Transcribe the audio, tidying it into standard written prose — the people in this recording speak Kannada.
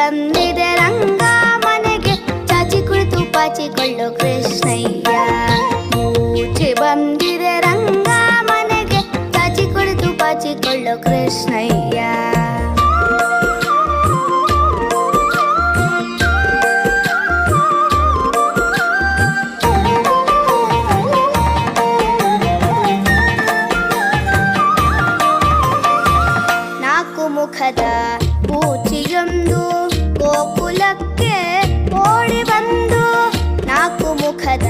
ಬಂದಿದೆ ರಂಗ ಮನೆಗೆ, ಚಾಚಿ ಕುಳಿತು ಪಾಚಿಕೊಳ್ಳೋ ಕೃಷ್ಣಯ್ಯ. ಮೂರ್ಛೆ ಬಂದಿದೆ ರಂಗ ಮನೆಗೆ, ಚಾಚಿ ಕುಳಿತು ಪಾಚಿಕೊಳ್ಳೋ ಕೃಷ್ಣಯ್ಯ. ಮುಖದ ಪೂಚಿಯೊಂದು ಗೋಕುಲಕ್ಕೆ ಓಡಿ ಬಂದು, ನಾಲ್ಕು ಮುಖದ